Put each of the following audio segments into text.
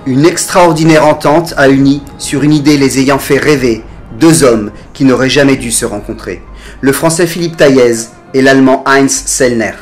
Une extraordinaire entente a uni, sur une idée les ayant fait rêver, deux hommes qui n'auraient jamais dû se rencontrer. Le français Philippe Taillez et l'allemand Heinz Sellner.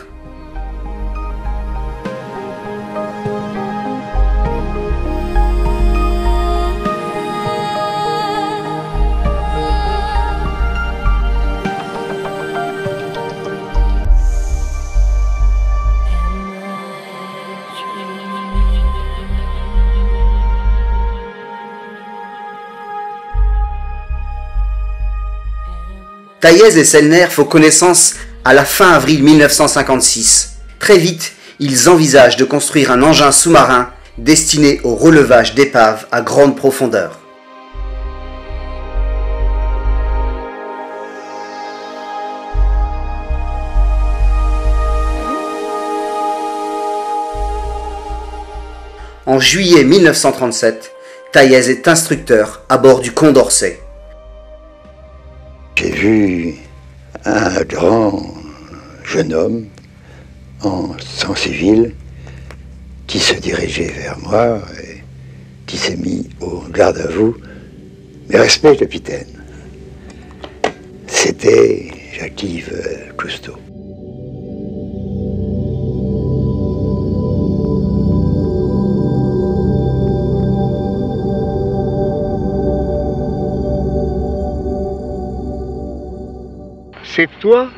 Taillez et Sellner font connaissance à la fin avril 1956. Très vite, ils envisagent de construire un engin sous-marin destiné au relevage d'épaves à grande profondeur. En juillet 1937, Taillez est instructeur à bord du Condorcet. J'ai vu un grand jeune homme en sang civil qui se dirigeait vers moi et qui s'est mis au garde à vous. Mes respects, capitaine. C'était Jacques-Yves Cousteau. C'est toi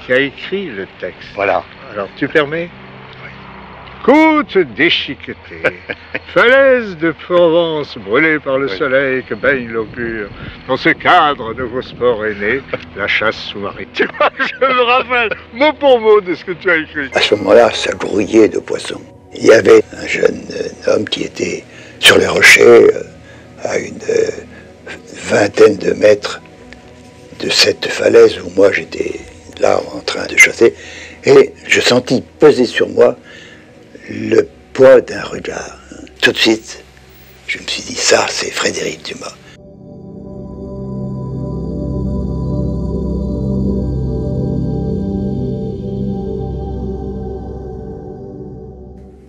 qui as écrit le texte. Voilà. Alors, tu permets? Côte déchiquetée, falaise de Provence brûlée par le soleil que baigne l'eau pure. Dans ce cadre, nouveau sport est né, la chasse sous-marine. Tu vois, je me rappelle mot pour mot de ce que tu as écrit. À ce moment-là, ça grouillait de poissons. Il y avait un jeune homme qui était sur les rochers à une vingtaine de mètres de cette falaise où moi j'étais là en train de chasser et je sentis peser sur moi le poids d'un regard. Tout de suite, je me suis dit, ça c'est Frédéric Dumas.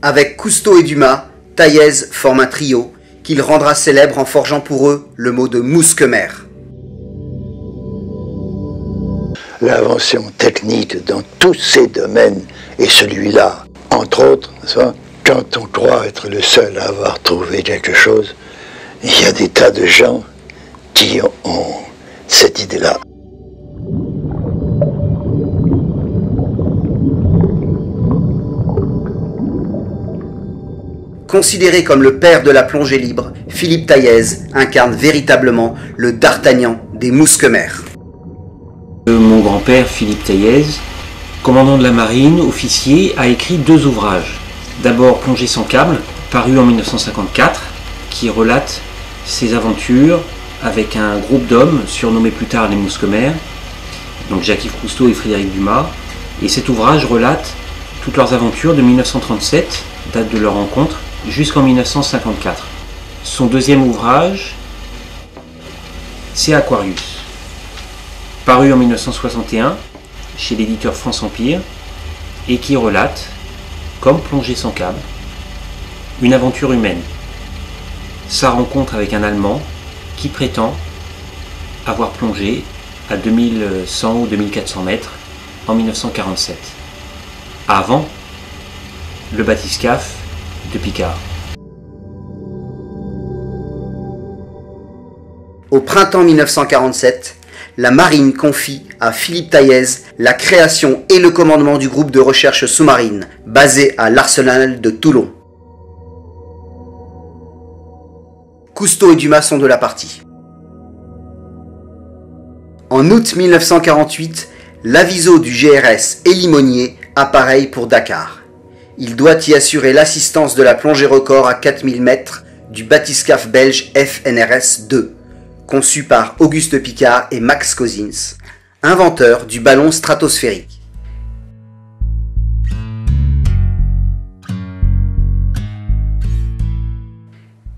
Avec Cousteau et Dumas, Taillez forme un trio qu'il rendra célèbre en forgeant pour eux le mot de mousquemer. L'invention technique dans tous ces domaines et celui-là, entre autres, quand on croit être le seul à avoir trouvé quelque chose, il y a des tas de gens qui ont cette idée-là. Considéré comme le père de la plongée libre, Philippe Taillez incarne véritablement le D'Artagnan des mousquemers. Mon grand-père, Philippe Taillez, commandant de la marine, officier, a écrit deux ouvrages. D'abord Plongée sans câble, paru en 1954, qui relate ses aventures avec un groupe d'hommes surnommés plus tard les mousquemers, donc Jacques-Yves Cousteau et Frédéric Dumas. Et cet ouvrage relate toutes leurs aventures de 1937, date de leur rencontre, jusqu'en 1954. Son deuxième ouvrage, c'est Aquarius, paru en 1961 chez l'éditeur France Empire et qui relate, comme Plongée sans câble, une aventure humaine. Sa rencontre avec un Allemand qui prétend avoir plongé à 2100 ou 2400 mètres en 1947, avant le bathyscaphe de Picard. Au printemps 1947, la marine confie à Philippe Taillez la création et le commandement du groupe de recherche sous-marine basé à l'arsenal de Toulon. Cousteau et Dumas sont de la partie. En août 1948, l'aviso du GRS Élie Monnier appareille pour Dakar. Il doit y assurer l'assistance de la plongée record à 4000 mètres du bathyscaphe belge FNRS 2, conçu par Auguste Piccard et Max Cozzins, inventeurs du ballon stratosphérique.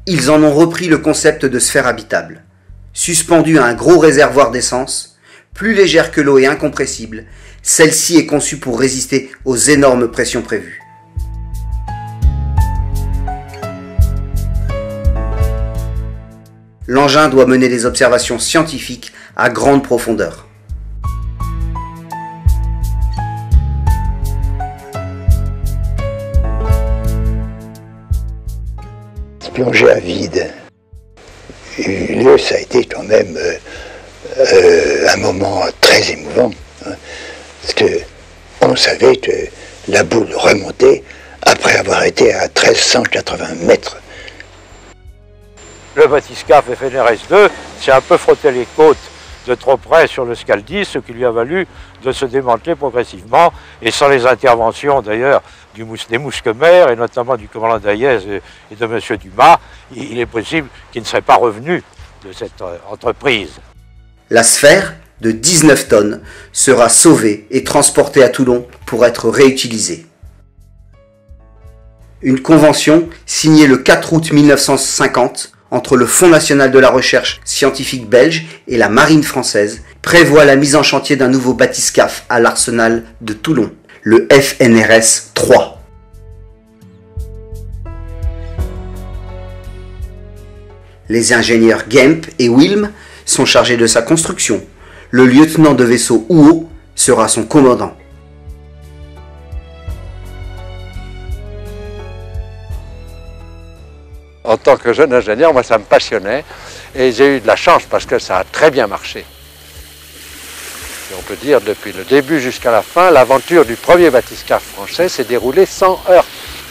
Ils en ont repris le concept de sphère habitable. Suspendue à un gros réservoir d'essence, plus légère que l'eau et incompressible, celle-ci est conçue pour résister aux énormes pressions prévues. l'engin doit mener des observations scientifiques à grande profondeur. Plonger à vide. Ça a été quand même un moment très émouvant, hein, parce qu'on savait que la boule remontait après avoir été à 1380 mètres. Le bathyscaphe FNRS-2 s'est un peu frotté les côtes de trop près sur le Scaldi, ce qui lui a valu de se démanteler progressivement, et sans les interventions d'ailleurs des mousquetaires, et notamment du commandant Daillez et de M. Dumas, il est possible qu'il ne serait pas revenu de cette entreprise. La sphère, de 19 tonnes, sera sauvée et transportée à Toulon pour être réutilisée. Une convention signée le 4 août 1950 entre le Fonds national de la recherche scientifique belge et la marine française prévoit la mise en chantier d'un nouveau bathyscaphe à l'arsenal de Toulon, le FNRS 3. Les ingénieurs Gemp et Wilm sont chargés de sa construction. Le lieutenant de vaisseau Houot sera son commandant. En tant que jeune ingénieur, moi ça me passionnait et j'ai eu de la chance parce que ça a très bien marché. Et on peut dire depuis le début jusqu'à la fin, l'aventure du premier bathyscaphe français s'est déroulée sans heurts.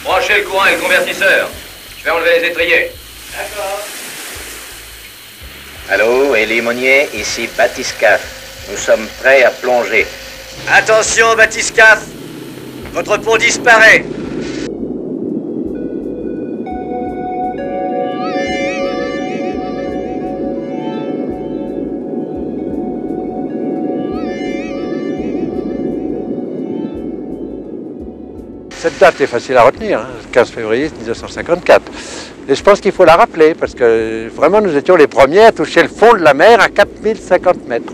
Branchez le courant et le convertisseur. Je vais enlever les étriers. D'accord. Allô, Élie Monnier, ici bathyscaphe. Nous sommes prêts à plonger. Attention, bathyscaphe. Votre pont disparaît. Cette date est facile à retenir, hein, 15 février 1954. Et je pense qu'il faut la rappeler parce que vraiment nous étions les premiers à toucher le fond de la mer à 4050 mètres.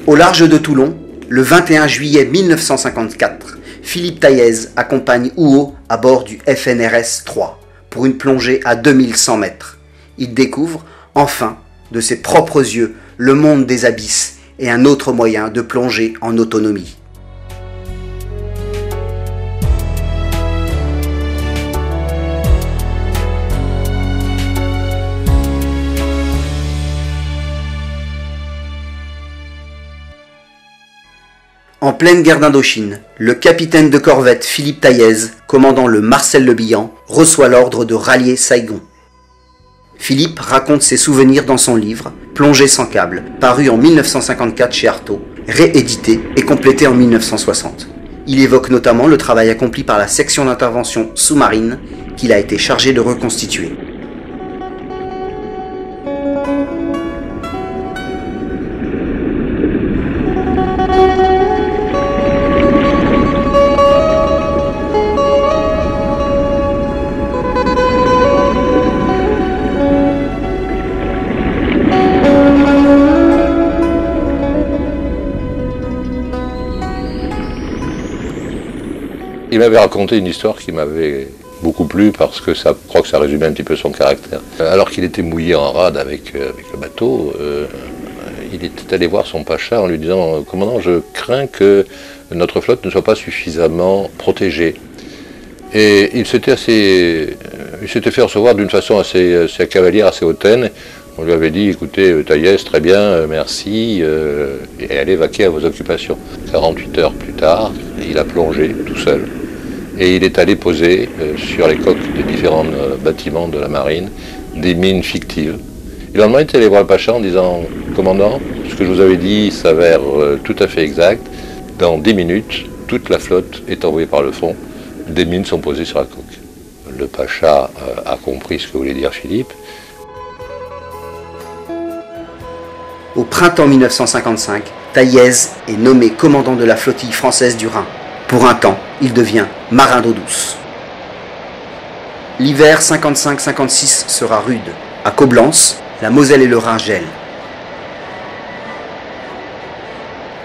Au large de Toulon, le 21 juillet 1954, Philippe Taillez accompagne Houot à bord du FNRS 3 pour une plongée à 2100 mètres. Il découvre, enfin, de ses propres yeux, le monde des abysses et un autre moyen de plonger en autonomie. En pleine guerre d'Indochine, le capitaine de corvette Philippe Taillez, commandant le Marcel Le Bihan, reçoit l'ordre de rallier Saigon. Philippe raconte ses souvenirs dans son livre « Plongée sans câble », paru en 1954 chez Artaud, réédité et complété en 1960. Il évoque notamment le travail accompli par la section d'intervention sous-marine qu'il a été chargé de reconstituer. Il m'avait raconté une histoire qui m'avait beaucoup plu parce que je crois que ça résumait un petit peu son caractère. Alors qu'il était mouillé en rade avec le bateau, il était allé voir son pacha en lui disant « Commandant, je crains que notre flotte ne soit pas suffisamment protégée ». Et il s'était fait recevoir d'une façon assez cavalière, assez hautaine. On lui avait dit « Écoutez, Taillez, très bien, merci, et allez vaquer à vos occupations ». 48 heures plus tard, il a plongé tout seul. Et il est allé poser sur les coques des différents bâtiments de la marine des mines fictives. Et le lendemain, il est allé voir le pacha en disant « Commandant, ce que je vous avais dit s'avère tout à fait exact. Dans 10 minutes, toute la flotte est envoyée par le fond. Des mines sont posées sur la coque. » Le pacha a compris ce que voulait dire Philippe. Au printemps 1955, Taillez est nommé commandant de la flottille française du Rhin. Pour un temps, il devient marin d'eau douce. L'hiver 55-56 sera rude. À Coblence, la Moselle et le Rhin gèlent.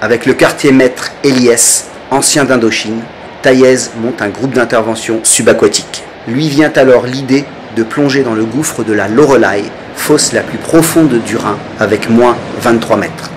Avec le quartier-maître Eliès, ancien d'Indochine, Taillez monte un groupe d'intervention subaquatique. Lui vient alors l'idée de plonger dans le gouffre de la Loreley, fosse la plus profonde du Rhin, avec moins 23 mètres.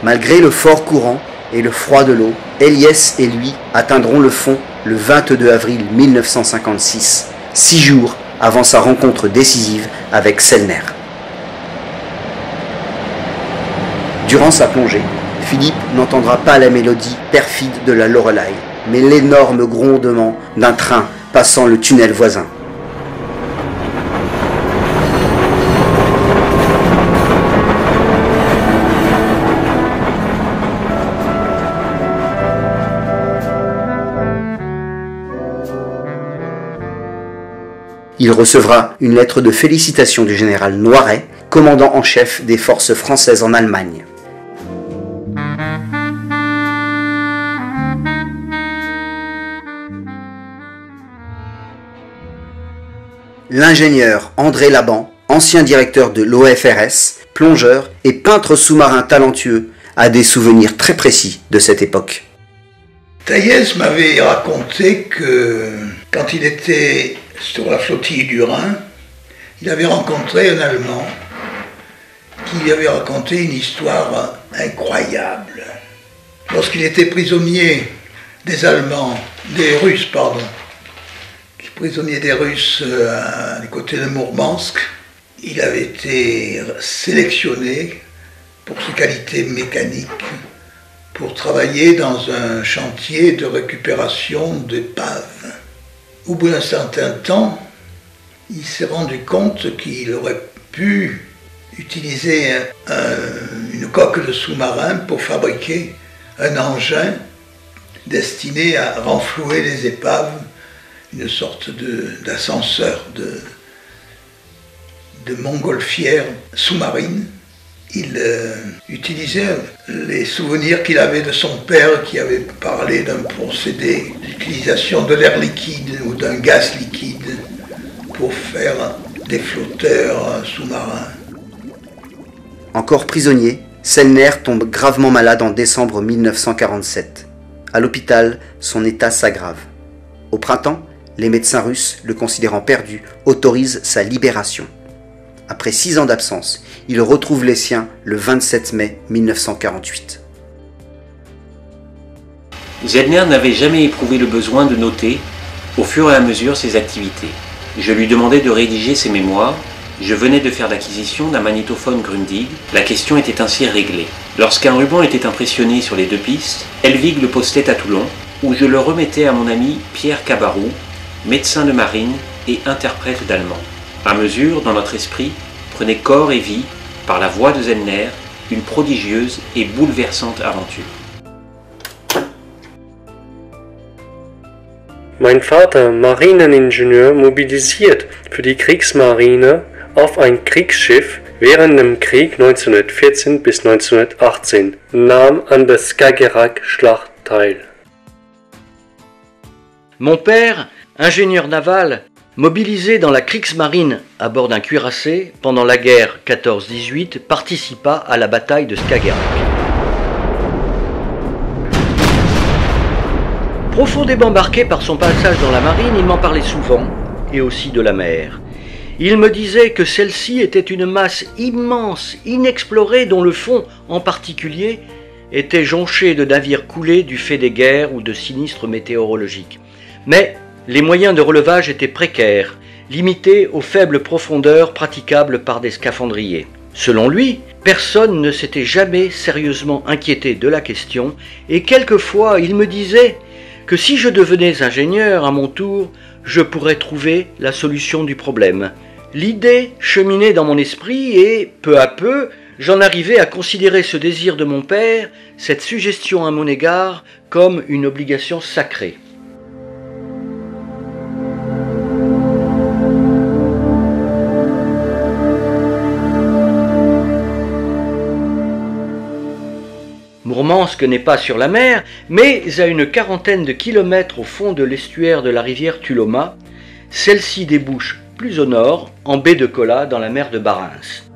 Malgré le fort courant et le froid de l'eau, Eliès et lui atteindront le fond le 22 avril 1956, 6 jours avant sa rencontre décisive avec Sellner. Durant sa plongée, Philippe n'entendra pas la mélodie perfide de la Loreley, mais l'énorme grondement d'un train passant le tunnel voisin. Il recevra une lettre de félicitations du général Noiret, commandant en chef des forces françaises en Allemagne. L'ingénieur André Laban, ancien directeur de l'OFRS, plongeur et peintre sous-marin talentueux, a des souvenirs très précis de cette époque. Taillez m'avait raconté que quand il était sur la flottille du Rhin, il avait rencontré un Allemand qui lui avait raconté une histoire incroyable. Lorsqu'il était prisonnier des Russes, prisonnier des Russes du côté de Mourmansk, il avait été sélectionné pour ses qualités mécaniques pour travailler dans un chantier de récupération d'épaves. Au bout d'un certain temps, il s'est rendu compte qu'il aurait pu utiliser une coque de sous-marin pour fabriquer un engin destiné à renflouer les épaves, une sorte d'ascenseur de montgolfière sous-marine. Il utilisait les souvenirs qu'il avait de son père qui avait parlé d'un procédé d'utilisation de l'air liquide ou d'un gaz liquide pour faire des flotteurs sous-marins. Encore prisonnier, Sellner tombe gravement malade en décembre 1947. À l'hôpital, son état s'aggrave. Au printemps, les médecins russes, le considérant perdu, autorisent sa libération. Après 6 ans d'absence, il retrouve les siens le 27 mai 1948. Sellner n'avait jamais éprouvé le besoin de noter, au fur et à mesure, ses activités. Je lui demandais de rédiger ses mémoires. Je venais de faire l'acquisition d'un magnétophone Grundig. La question était ainsi réglée. Lorsqu'un ruban était impressionné sur les 2 pistes, Helvig le postait à Toulon, où je le remettais à mon ami Pierre Cabarou, médecin de marine et interprète d'allemand. À mesure, dans notre esprit, prenait corps et vie, par la voix de Sellner, une prodigieuse et bouleversante aventure. Mein Vater, Marineningenieur, mobilisiert für die Kriegsmarine auf ein Kriegsschiff während dem Krieg 1914 bis 1918, nahm an der Skagerrak-Schlacht teil. Mon père, ingénieur naval, mobilisé dans la Kriegsmarine à bord d'un cuirassé pendant la guerre 14-18, participa à la bataille de Skagerrak. Profondément marqué par son passage dans la marine, il m'en parlait souvent, et aussi de la mer. Il me disait que celle-ci était une masse immense, inexplorée, dont le fond, en particulier, était jonché de navires coulés du fait des guerres ou de sinistres météorologiques. Mais les moyens de relevage étaient précaires, limités aux faibles profondeurs praticables par des scaphandriers. Selon lui, personne ne s'était jamais sérieusement inquiété de la question, et quelquefois il me disait que si je devenais ingénieur à mon tour, je pourrais trouver la solution du problème. L'idée cheminait dans mon esprit et, peu à peu, j'en arrivais à considérer ce désir de mon père, cette suggestion à mon égard, comme une obligation sacrée. Mourmansk n'est pas sur la mer, mais à une quarantaine de kilomètres au fond de l'estuaire de la rivière Tuloma. Celle-ci débouche plus au nord, en baie de Kola, dans la mer de Barents.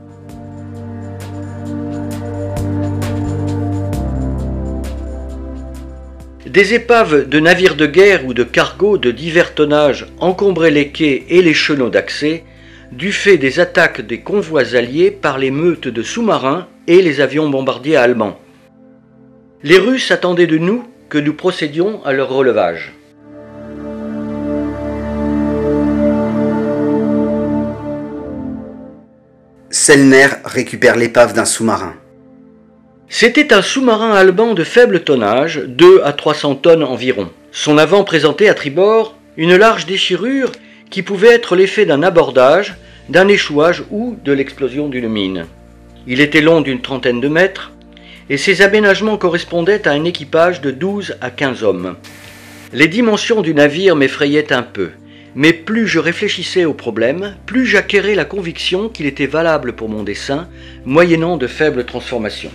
Des épaves de navires de guerre ou de cargos de divers tonnages encombraient les quais et les chenaux d'accès, du fait des attaques des convois alliés par les meutes de sous-marins et les avions bombardiers allemands. Les Russes attendaient de nous que nous procédions à leur relevage. Sellner récupère l'épave d'un sous-marin. C'était un sous-marin allemand de faible tonnage, 2 à 300 tonnes environ. Son avant présentait à tribord une large déchirure qui pouvait être l'effet d'un abordage, d'un échouage ou de l'explosion d'une mine. Il était long d'une trentaine de mètres, et ses aménagements correspondaient à un équipage de 12 à 15 hommes. Les dimensions du navire m'effrayaient un peu, mais plus je réfléchissais au problème, plus j'acquérais la conviction qu'il était valable pour mon dessein, moyennant de faibles transformations.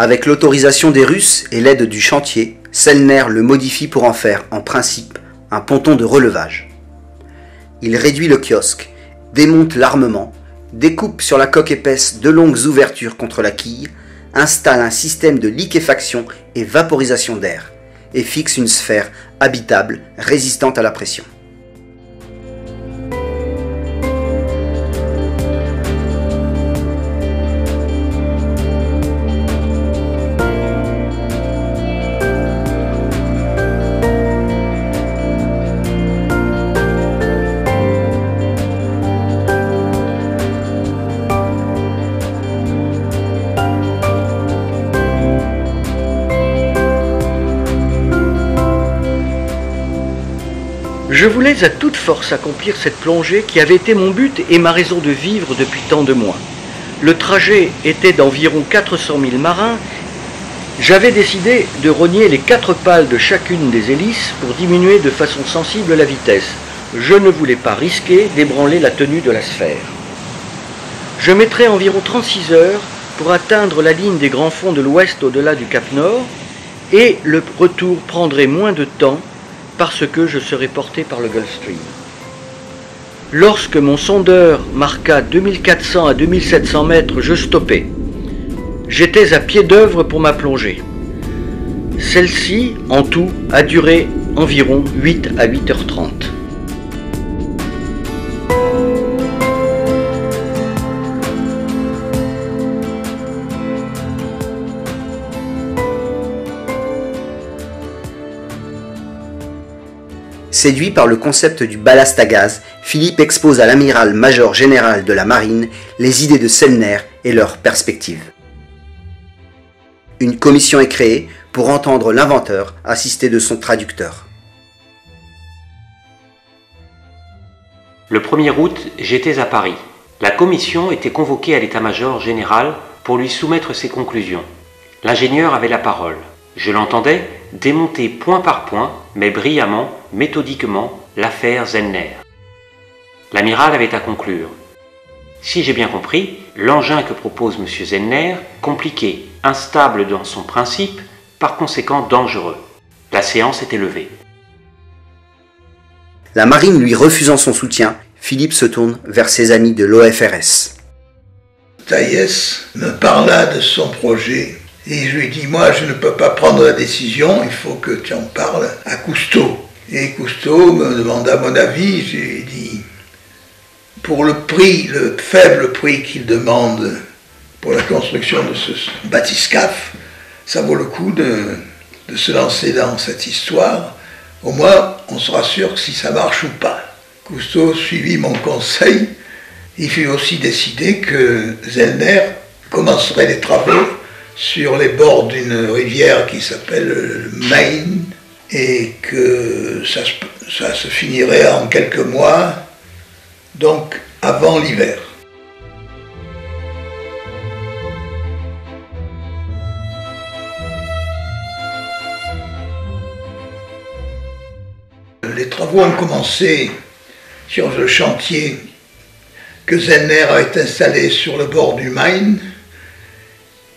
Avec l'autorisation des Russes et l'aide du chantier, Sellner le modifie pour en faire, en principe, un ponton de relevage. Il réduit le kiosque, démonte l'armement, découpe sur la coque épaisse de longues ouvertures contre la quille, installe un système de liquéfaction et vaporisation d'air, et fixe une sphère habitable résistante à la pression. Je voulais à toute force accomplir cette plongée qui avait été mon but et ma raison de vivre depuis tant de mois. Le trajet était d'environ 400 000 marins. J'avais décidé de rogner les 4 pales de chacune des hélices pour diminuer de façon sensible la vitesse. Je ne voulais pas risquer d'ébranler la tenue de la sphère. Je mettrais environ 36 heures pour atteindre la ligne des grands fonds de l'ouest au-delà du Cap Nord, et le retour prendrait moins de temps parce que je serais porté par le Gulf Stream. Lorsque mon sondeur marqua 2400 à 2700 mètres, je stoppais. J'étais à pied d'œuvre pour ma plongée. Celle-ci, en tout, a duré environ 8 à 8h30. Séduit par le concept du ballast à gaz, Philippe expose à l'amiral-major général de la marine les idées de Sellner et leurs perspectives. Une commission est créée pour entendre l'inventeur assisté de son traducteur. Le 1er août, j'étais à Paris. La commission était convoquée à l'état-major général pour lui soumettre ses conclusions. L'ingénieur avait la parole. Je l'entendais démonter point par point, mais brillamment, méthodiquement, l'affaire Sellner. L'amiral avait à conclure. Si j'ai bien compris, l'engin que propose M. Sellner, compliqué, instable dans son principe, par conséquent dangereux. La séance était levée. La marine lui refusant son soutien, Philippe se tourne vers ses amis de l'OFRS. Taïès me parla de son projet et je lui dis, moi je ne peux pas prendre la décision, il faut que tu en parles à Cousteau. Et Cousteau me demanda mon avis, j'ai dit, pour le prix, le faible prix qu'il demande pour la construction de ce bathyscaphe, ça vaut le coup de se lancer dans cette histoire. Au moins, on sera sûr que si ça marche ou pas. Cousteau suivit mon conseil. Il fut aussi décidé que Sellner commencerait les travaux sur les bords d'une rivière qui s'appelle le Main et que ça se finirait en quelques mois, donc avant l'hiver. Les travaux ont commencé sur le chantier que Zellner avait installé sur le bord du Main,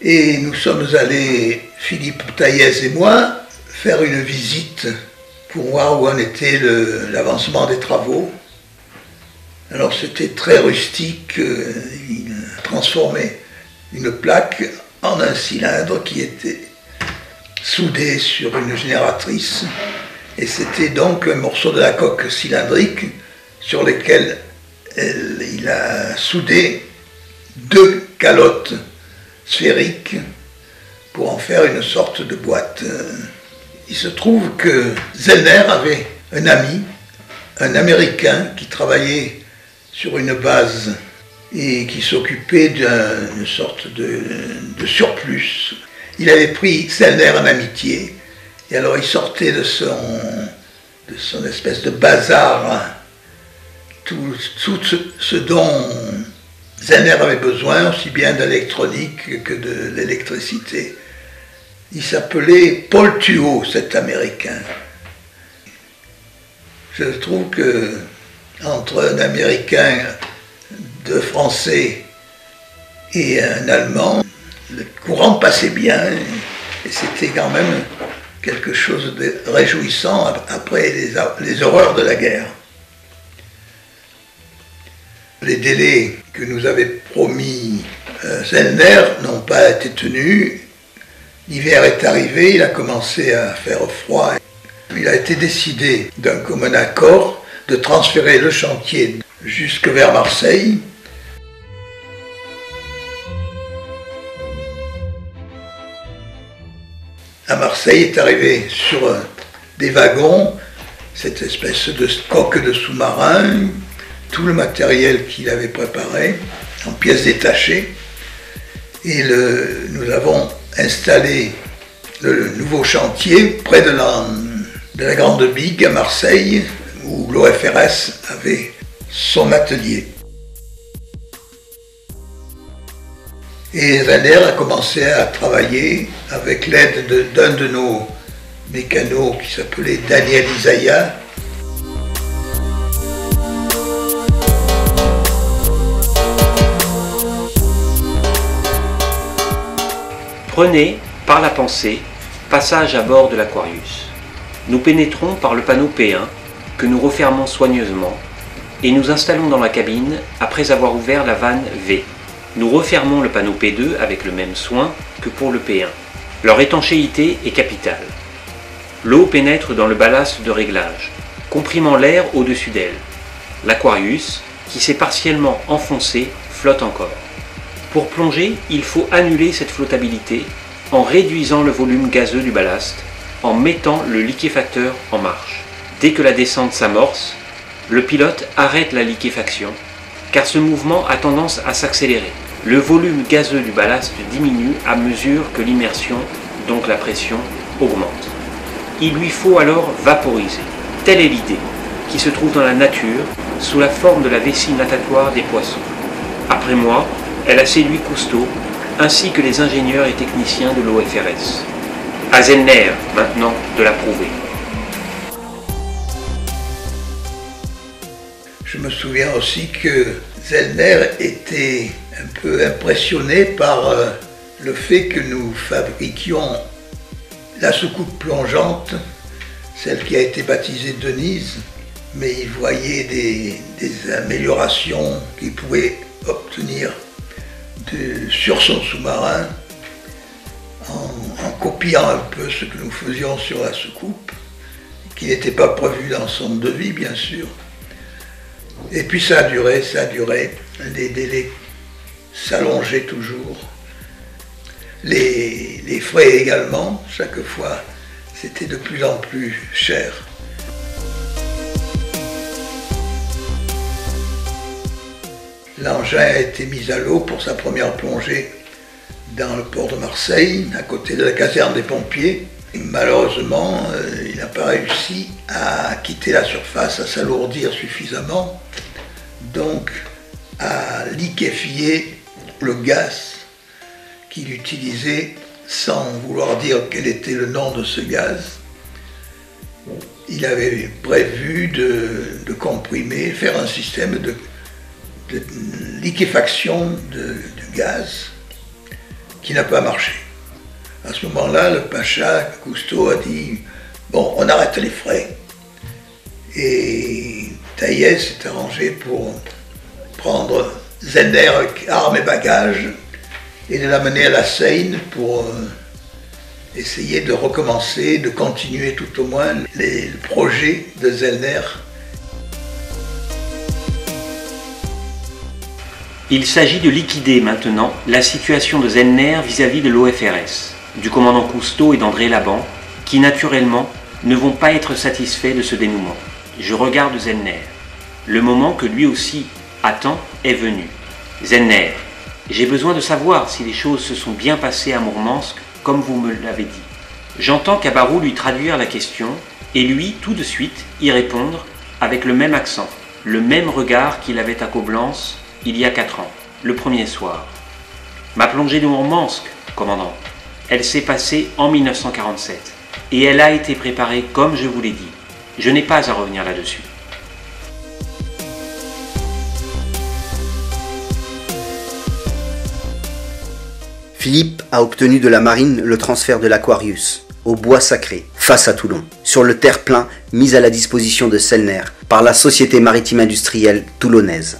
et nous sommes allés, Philippe Taillez et moi, faire une visite pour voir où en était l'avancement des travaux. Alors c'était très rustique, il transformait une plaque en un cylindre qui était soudé sur une génératrice, et c'était donc un morceau de la coque cylindrique sur lequel il a soudé 2 calottes sphériques pour en faire une sorte de boîte. Il se trouve que Zellner avait un ami, un Américain qui travaillait sur une base et qui s'occupait d'une sorte de surplus. Il avait pris Zellner en amitié, et alors il sortait de son espèce de bazar tout ce dont Zellner avait besoin, aussi bien d'électronique que de l'électricité. Il s'appelait Paul Thuot, cet Américain. Je trouve que entre un Américain, 2 Français et un Allemand, le courant passait bien, et c'était quand même quelque chose de réjouissant après les horreurs de la guerre. Les délais que nous avait promis Zellner n'ont pas été tenus. L'hiver est arrivé, il a commencé à faire froid. Il a été décidé d'un commun accord de transférer le chantier jusque vers Marseille. À Marseille est arrivé sur des wagons cette espèce de coque de sous-marin, tout le matériel qu'il avait préparé en pièces détachées, et nous avons installé le nouveau chantier près de la Grande Bigue à Marseille, où l'OFRS avait son atelier. Et Zellner a commencé à travailler avec l'aide d'un de nos mécanos qui s'appelait Daniel Isaiah. Prenez, par la pensée, passage à bord de l'Aquarius. Nous pénétrons par le panneau P1, que nous refermons soigneusement, et nous installons dans la cabine après avoir ouvert la vanne V. Nous refermons le panneau P2 avec le même soin que pour le P1. Leur étanchéité est capitale. L'eau pénètre dans le ballast de réglage, comprimant l'air au-dessus d'elle. L'Aquarius, qui s'est partiellement enfoncé, flotte encore. Pour plonger, il faut annuler cette flottabilité en réduisant le volume gazeux du ballast, en mettant le liquéfacteur en marche. Dès que la descente s'amorce, le pilote arrête la liquéfaction, car ce mouvement a tendance à s'accélérer. Le volume gazeux du ballast diminue à mesure que l'immersion, donc la pression, augmente. Il lui faut alors vaporiser. Telle est l'idée, qui se trouve dans la nature, sous la forme de la vessie natatoire des poissons. Après moi, elle a séduit Cousteau, ainsi que les ingénieurs et techniciens de l'OFRS. À Zellner, maintenant, de la prouver. Je me souviens aussi que Zellner était un peu impressionné par le fait que nous fabriquions la soucoupe plongeante, celle qui a été baptisée Denise, mais il voyait des améliorations qu'il pouvait obtenir sur son sous-marin en copiant un peu ce que nous faisions sur la soucoupe, qui n'était pas prévu dans son devis, bien sûr. Et puis ça a duré, les délais s'allongeaient toujours. Les frais également, chaque fois, c'était de plus en plus cher. L'engin a été mis à l'eau pour sa première plongée dans le port de Marseille, à côté de la caserne des pompiers. Et malheureusement, il n'a pas réussi à quitter la surface, à s'alourdir suffisamment, donc à liquéfier le gaz qu'il utilisait sans vouloir dire quel était le nom de ce gaz. il avait prévu de comprimer, faire un système de liquéfaction du gaz qui n'a pas marché. À ce moment-là, le pacha Cousteau a dit « Bon, on arrête les frais ». Et Taïez s'est arrangé pour prendre Zellner avec armes et bagages et de l'amener à la Seine pour essayer de recommencer, de continuer tout au moins les projets de Zellner. Il s'agit de liquider maintenant la situation de Zellner vis-à-vis de l'OFRS, du commandant Cousteau et d'André Laban, qui naturellement ne vont pas être satisfaits de ce dénouement. Je regarde Zellner. Le moment que lui aussi attend est venu. Zellner, j'ai besoin de savoir si les choses se sont bien passées à Mourmansk comme vous me l'avez dit. J'entends Cabarrou lui traduire la question et lui, tout de suite, y répondre avec le même accent, le même regard qu'il avait à Coblence il y a 4 ans, le premier soir. Ma plongée de Mourmansk, commandant, elle s'est passée en 1947 et elle a été préparée comme je vous l'ai dit. Je n'ai pas à revenir là-dessus. Philippe a obtenu de la marine le transfert de l'Aquarius au bois sacré, face à Toulon, sur le terre-plein mis à la disposition de Sellner par la Société maritime industrielle toulonnaise.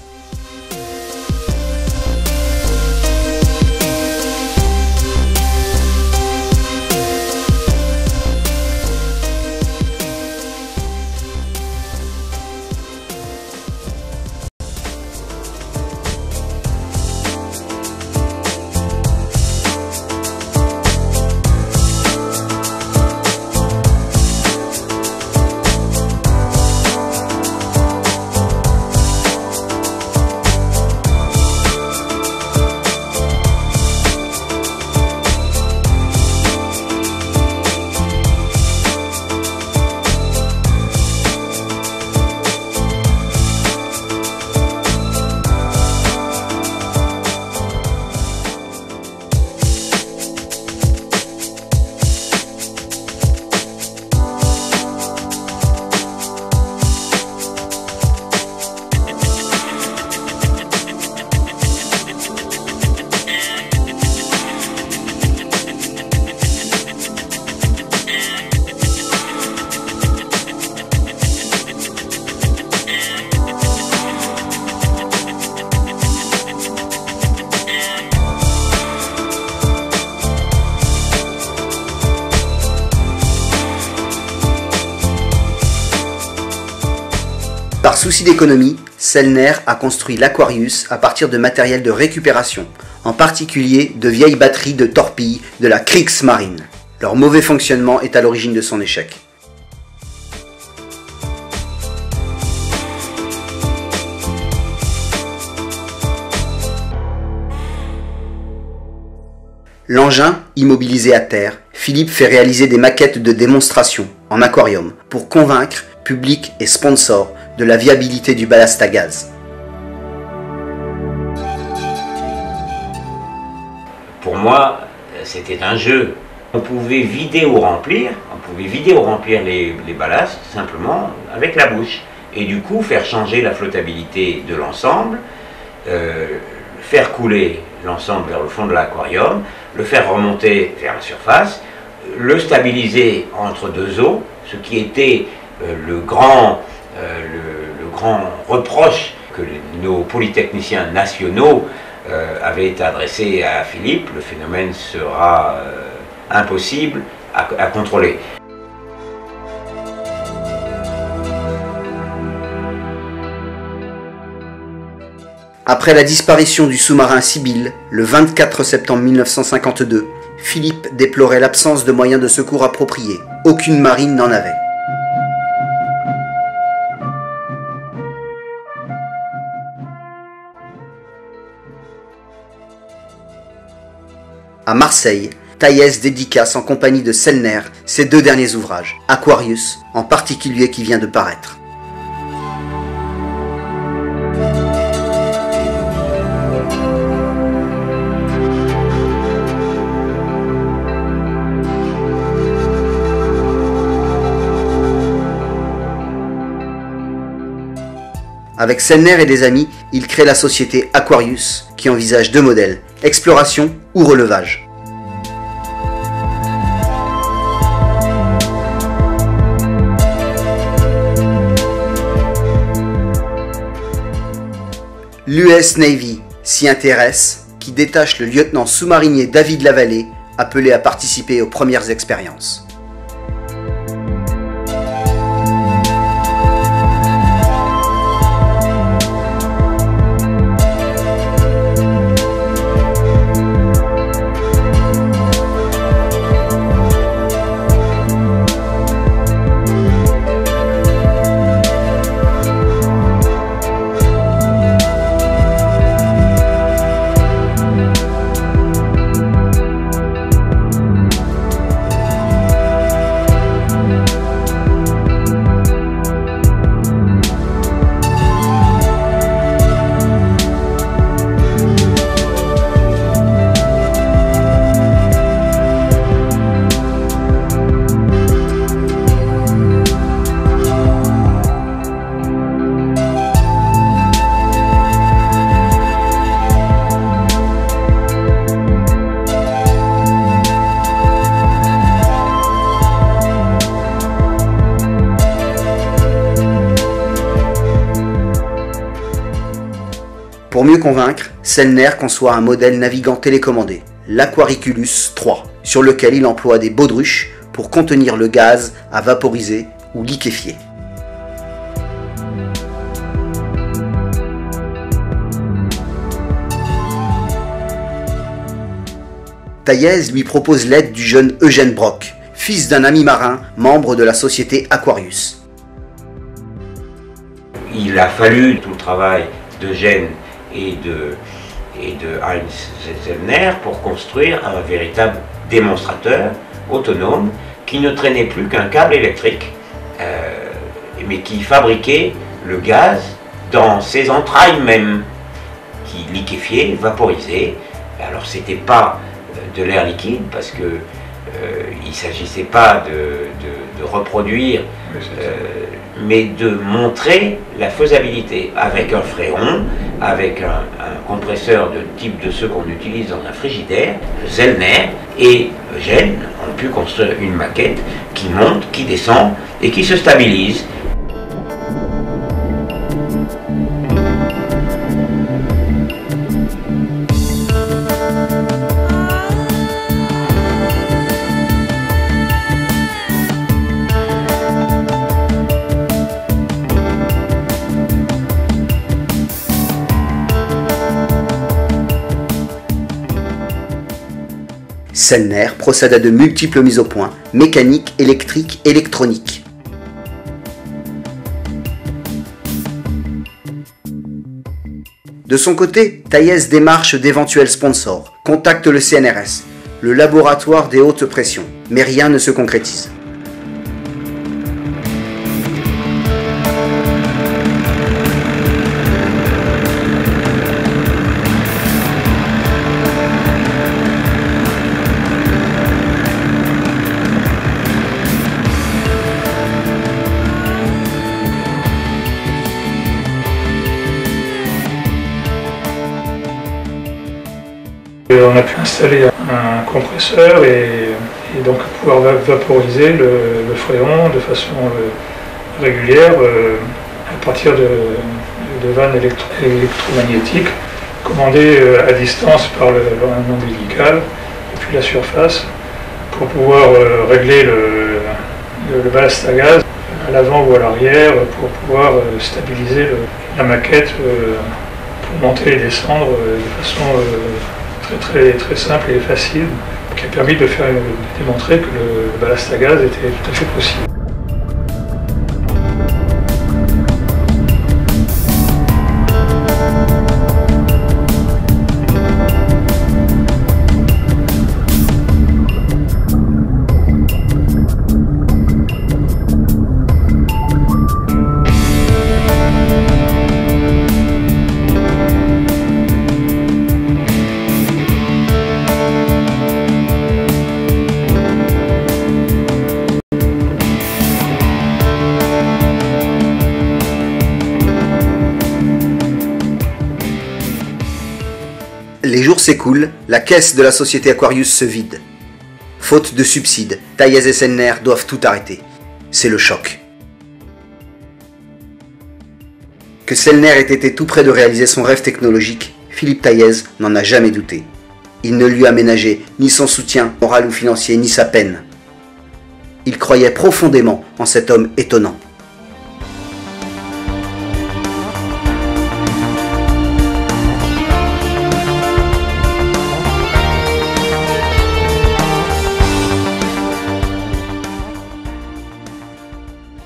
Par souci d'économie, Sellner a construit l'Aquarius à partir de matériel de récupération, en particulier de vieilles batteries de torpilles de la Kriegsmarine. Leur mauvais fonctionnement est à l'origine de son échec. L'engin, immobilisé à terre, Philippe fait réaliser des maquettes de démonstration en aquarium pour convaincre public et sponsors de la viabilité du ballast à gaz. Pour moi, c'était un jeu. On pouvait vider ou remplir, les ballasts simplement avec la bouche. Et du coup, faire changer la flottabilité de l'ensemble, faire couler l'ensemble vers le fond de l'aquarium, le faire remonter vers la surface, le stabiliser entre deux eaux, ce qui était le grand reproche que nos polytechniciens nationaux avaient adressé à Philippe. Le phénomène sera impossible à contrôler. Après la disparition du sous-marin Sibylle, le 24 septembre 1952, Philippe déplorait l'absence de moyens de secours appropriés. Aucune marine n'en avait. À Marseille, Taïez dédicace en compagnie de Sellner ses 2 derniers ouvrages, Aquarius en particulier qui vient de paraître. Avec Sellner et des amis, il crée la société Aquarius, qui envisage 2 modèles, exploration ou relevage. L'US Navy s'y intéresse, qui détache le lieutenant sous-marinier David Lavallée, appelé à participer aux premières expériences. Pour mieux convaincre, Sellner conçoit un modèle navigant télécommandé, l'Aquariculus 3, sur lequel il emploie des baudruches pour contenir le gaz à vaporiser ou liquéfier. Taillez lui propose l'aide du jeune Eugène Brock, fils d'un ami marin, membre de la société Aquarius. Il a fallu tout le travail d'Eugène et de Heinz Sellner pour construire un véritable démonstrateur autonome qui ne traînait plus qu'un câble électrique, mais qui fabriquait le gaz dans ses entrailles même, qui liquéfiait, vaporisait. Alors c'était pas de l'air liquide parce que il ne s'agissait pas de reproduire, mais de montrer la faisabilité avec un fréon, avec un compresseur de type de ceux qu'on utilise dans un frigidaire. Sellner et Eugène ont pu construire une maquette qui monte, qui descend et qui se stabilise. Sellner procède à de multiples mises au point, mécaniques, électriques, électroniques. De son côté, Taillez démarche d'éventuels sponsors, contacte le CNRS, le laboratoire des hautes pressions, mais rien ne se concrétise. On a pu installer un compresseur et donc pouvoir vaporiser le fréon de façon régulière à partir de vannes électromagnétiques commandées à distance par un ombilical et puis la surface pour pouvoir régler le ballast à gaz à l'avant ou à l'arrière pour pouvoir stabiliser la maquette pour monter et descendre de façon très simple et facile, qui a permis de démontrer que le ballast à gaz était tout à fait possible. jours s'écoulent, la caisse de la société Aquarius se vide. Faute de subsides, Taillez et Sellner doivent tout arrêter. C'est le choc. Que Sellner ait été tout près de réaliser son rêve technologique, Philippe Taillez n'en a jamais douté. Il ne lui a ménagé ni son soutien moral ou financier, ni sa peine. Il croyait profondément en cet homme étonnant.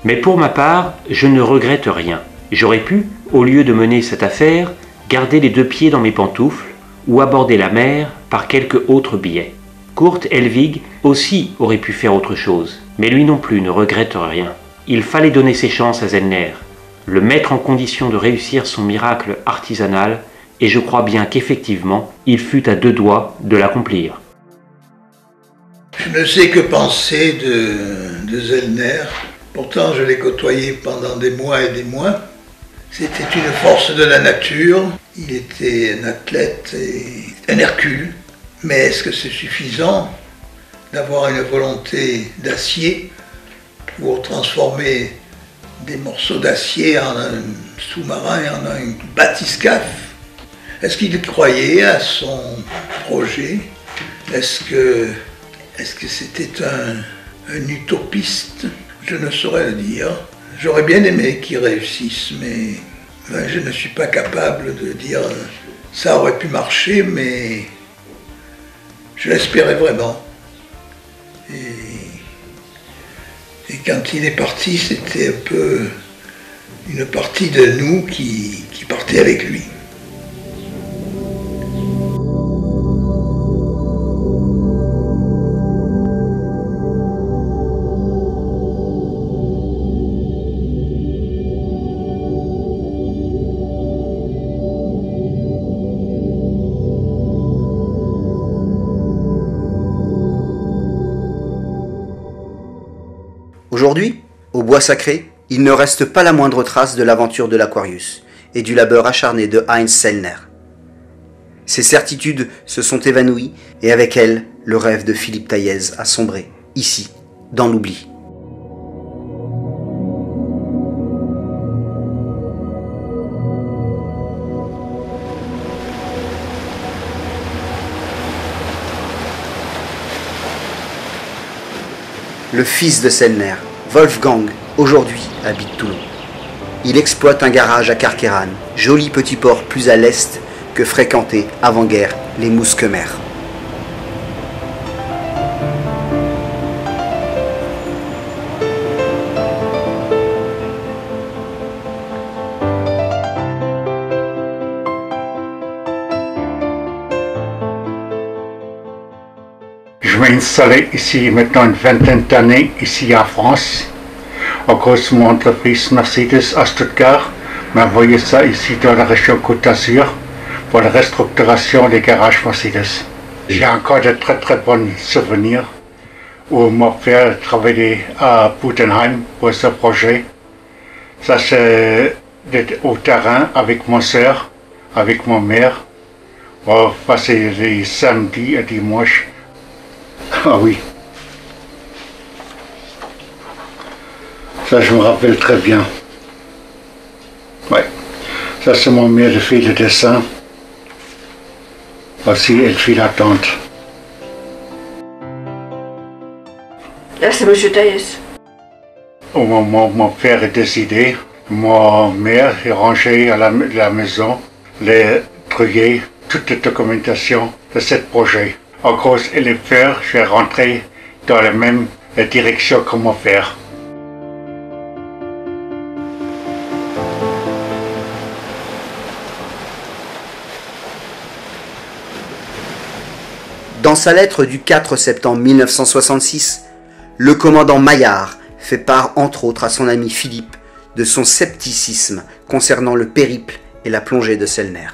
Mais pour ma part, je ne regrette rien. J'aurais pu, au lieu de mener cette affaire, garder les deux pieds dans mes pantoufles ou aborder la mer par quelque autre biais. Kurt Helvig aussi aurait pu faire autre chose, mais lui non plus ne regrette rien. Il fallait donner ses chances à Sellner, le mettre en condition de réussir son miracle artisanal, et je crois bien qu'effectivement, il fut à deux doigts de l'accomplir. Je ne sais que penser de Sellner. Pourtant, je l'ai côtoyé pendant des mois et des mois. C'était une force de la nature. Il était un athlète et un Hercule. Mais est-ce que c'est suffisant d'avoir une volonté d'acier pour transformer des morceaux d'acier en un sous-marin et en un bathyscaphe? Est-ce qu'il croyait à son projet? Est-ce que c'était un utopiste? Je ne saurais le dire. J'aurais bien aimé qu'il réussisse, mais je ne suis pas capable de dire ça aurait pu marcher, mais je l'espérais vraiment. Et quand il est parti, c'était un peu une partie de nous qui partait avec lui. Aujourd'hui, au bois sacré, il ne reste pas la moindre trace de l'aventure de l'Aquarius et du labeur acharné de Heinz Sellner. Ces certitudes se sont évanouies et avec elles, le rêve de Philippe Taillez a sombré, ici, dans l'oubli. Le fils de Sellner, Wolfgang, aujourd'hui habite Toulon. Il exploite un garage à Carqueiranne, joli petit port plus à l'est que fréquentait avant-guerre les Mousquemers. Je vais installer ici maintenant une vingtaine d'années, ici en France. À cause de mon entreprise Mercedes à Stuttgart, m'a envoyé ça ici dans la région Côte d'Azur pour la restructuration des garages Mercedes. J'ai encore de très bons souvenirs où mon père travaillait à Budenheim pour ce projet. Ça c'est au terrain avec ma soeur, avec ma mère. On va passer les samedis et dimanches. Ah oui. Ça, je me rappelle très bien. Ouais. Ça, c'est mon mère, elle fait le dessin. Aussi, elle fait la tente. Là, c'est M. Taillez. Au moment où mon père est décédé, ma mère est rangée à la maison, les trier toute la documentation de ce projet. À cause de l'affaire, je vais rentrer dans la même direction que mon père. Dans sa lettre du 4 septembre 1966, le commandant Maillard fait part entre autres à son ami Philippe de son scepticisme concernant le périple et la plongée de Sellner.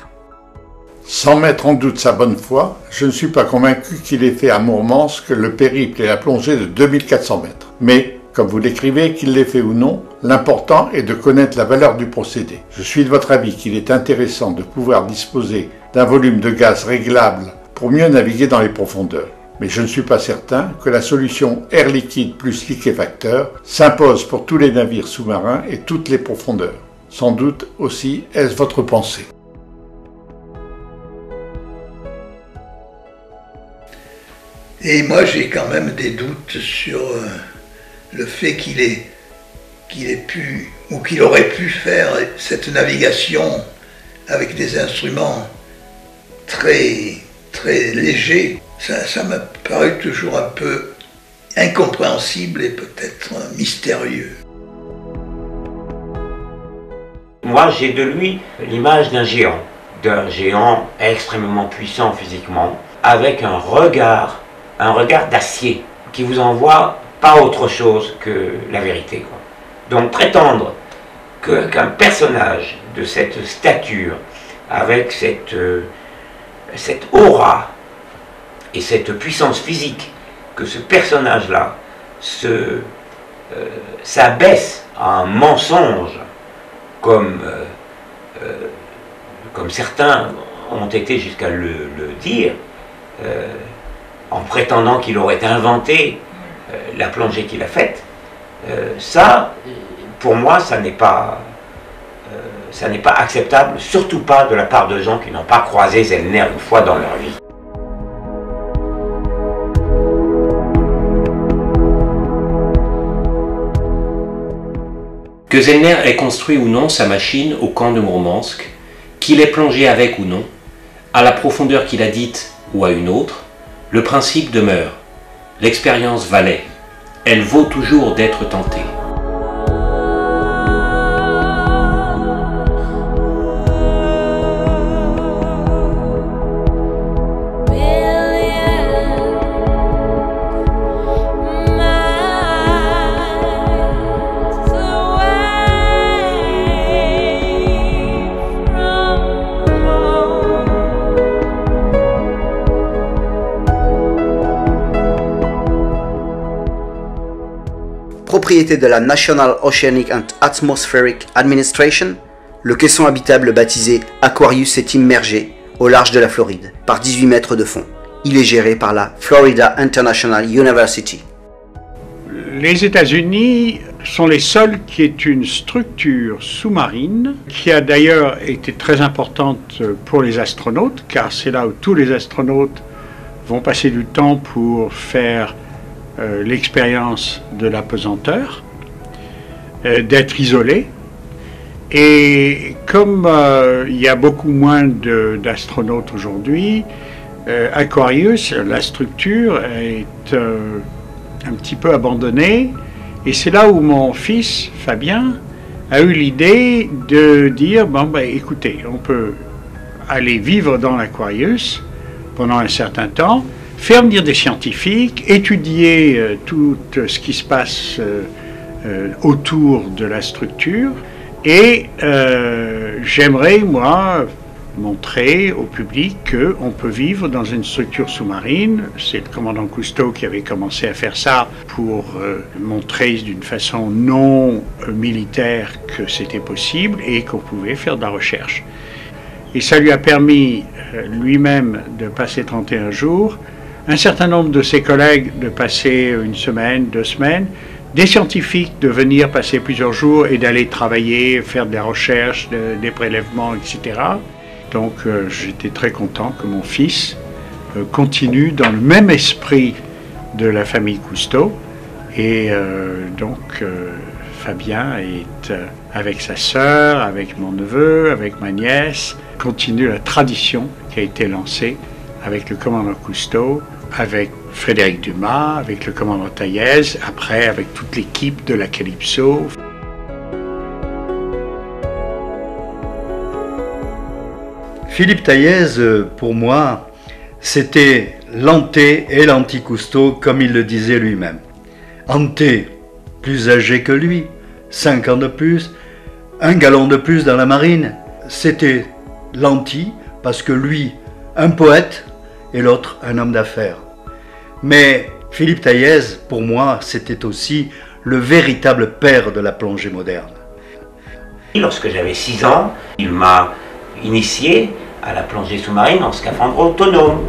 Sans mettre en doute sa bonne foi, je ne suis pas convaincu qu'il ait fait à Mourmansk le périple et la plongée de 2400 mètres. Mais, comme vous l'écrivez, qu'il l'ait fait ou non, l'important est de connaître la valeur du procédé. Je suis de votre avis qu'il est intéressant de pouvoir disposer d'un volume de gaz réglable pour mieux naviguer dans les profondeurs. Mais je ne suis pas certain que la solution air liquide plus liquéfacteur s'impose pour tous les navires sous-marins et toutes les profondeurs. Sans doute aussi est-ce votre pensée. Et moi j'ai quand même des doutes sur le fait qu'il ait pu ou qu'il aurait pu faire cette navigation avec des instruments très légers. Ça m'a paru toujours un peu incompréhensible et peut-être mystérieux. Moi, j'ai de lui l'image d'un géant extrêmement puissant physiquement, avec un regard d'acier, qui vous envoie pas autre chose que la vérité, quoi. Donc prétendre qu'un personnage de cette stature, avec cette aura et cette puissance physique, que ce personnage-là s'abaisse à un mensonge, comme certains ont été jusqu'à le dire, en prétendant qu'il aurait inventé la plongée qu'il a faite, ça, pour moi, ça n'est pas acceptable, surtout pas de la part de gens qui n'ont pas croisé Zellner une fois dans leur vie. Que Zellner ait construit ou non sa machine au camp de Mourmansk, qu'il ait plongé avec ou non, à la profondeur qu'il a dite ou à une autre, le principe demeure. L'expérience valait. Elle vaut toujours d'être tentée. Propriété de la National Oceanic and Atmospheric Administration, le caisson habitable baptisé Aquarius est immergé au large de la Floride, par 18 mètres de fond. Il est géré par la Florida International University. Les États-Unis sont les seuls qui aient une structure sous-marine, qui a d'ailleurs été très importante pour les astronautes, car c'est là où tous les astronautes vont passer du temps pour faire l'expérience de l'apesanteur, d'être isolé. Et comme il y a beaucoup moins d'astronautes aujourd'hui, Aquarius, la structure, est un petit peu abandonnée. Et c'est là où mon fils, Fabien, a eu l'idée de dire, bon, ben, écoutez, on peut aller vivre dans l'Aquarius pendant un certain temps, faire venir des scientifiques, étudier tout ce qui se passe autour de la structure, et j'aimerais, moi, montrer au public qu'on peut vivre dans une structure sous-marine. C'est le commandant Cousteau qui avait commencé à faire ça pour montrer d'une façon non militaire que c'était possible et qu'on pouvait faire de la recherche. Et ça lui a permis lui-même de passer 31 jours, un certain nombre de ses collègues de passer une semaine, 2 semaines, des scientifiques de venir passer plusieurs jours et d'aller travailler, faire de la recherche, des prélèvements, etc. Donc j'étais très content que mon fils continue dans le même esprit de la famille Cousteau. Et donc Fabien est avec sa sœur, avec mon neveu, avec ma nièce, continue la tradition qui a été lancée avec le commandant Cousteau, avec Frédéric Dumas, avec le commandant Taillez, après avec toute l'équipe de la Calypso. Philippe Taillez, pour moi, c'était l'anté et l'anti-Cousteau, comme il le disait lui-même. Anté, plus âgé que lui, 5 ans de plus, un galon de plus dans la marine. C'était l'anti, parce que lui, un poète, et l'autre, un homme d'affaires. Mais Philippe Taillez, pour moi, c'était aussi le véritable père de la plongée moderne. Lorsque j'avais 6 ans, il m'a initié à la plongée sous-marine en scaphandre autonome.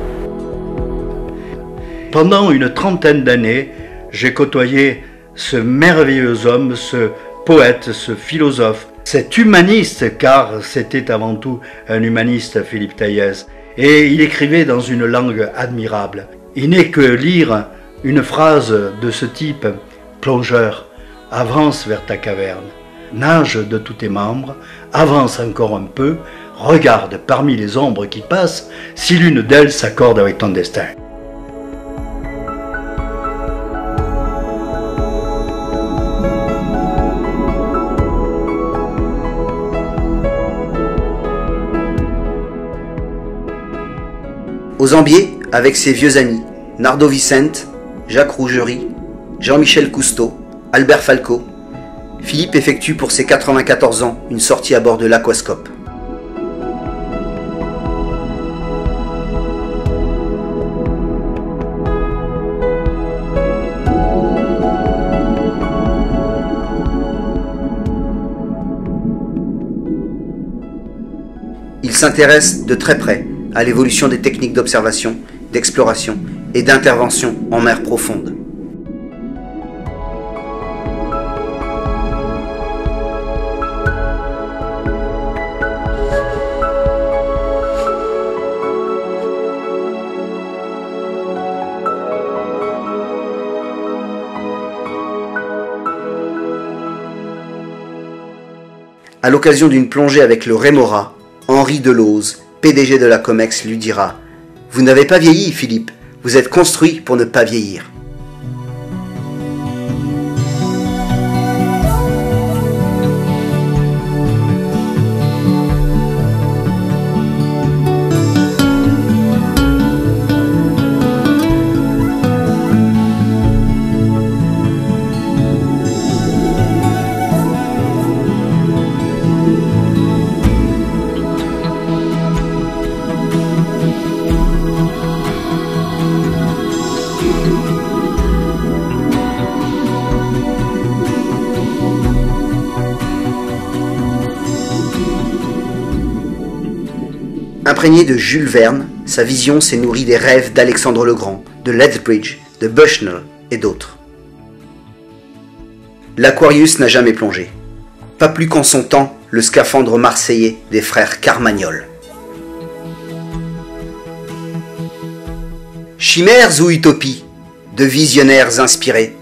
Pendant une trentaine d'années, j'ai côtoyé ce merveilleux homme, ce poète, ce philosophe, cet humaniste, car c'était avant tout un humaniste, Philippe Taillez, et il écrivait dans une langue admirable. Il n'est que lire une phrase de ce type: « Plongeur, avance vers ta caverne, nage de tous tes membres, avance encore un peu, regarde parmi les ombres qui passent si l'une d'elles s'accorde avec ton destin. » Aux Ambiers, avec ses vieux amis, Nardo Vicente, Jacques Rougerie, Jean-Michel Cousteau, Albert Falco, Philippe effectue pour ses 94 ans une sortie à bord de l'Aquascope. Il s'intéresse de très près à l'évolution des techniques d'observation, d'exploration et d'intervention en mer profonde. À l'occasion d'une plongée avec le Rémora, Henri Delose, PDG de la Comex, lui dira « Vous n'avez pas vieilli, Philippe, vous êtes construit pour ne pas vieillir. » Imprégné de Jules Verne, sa vision s'est nourrie des rêves d'Alexandre le Grand, de Lethbridge, de Bushnell et d'autres. L'Aquarius n'a jamais plongé. Pas plus qu'en son temps, le scaphandre marseillais des frères Carmagnole. Chimères ou utopies, de visionnaires inspirés,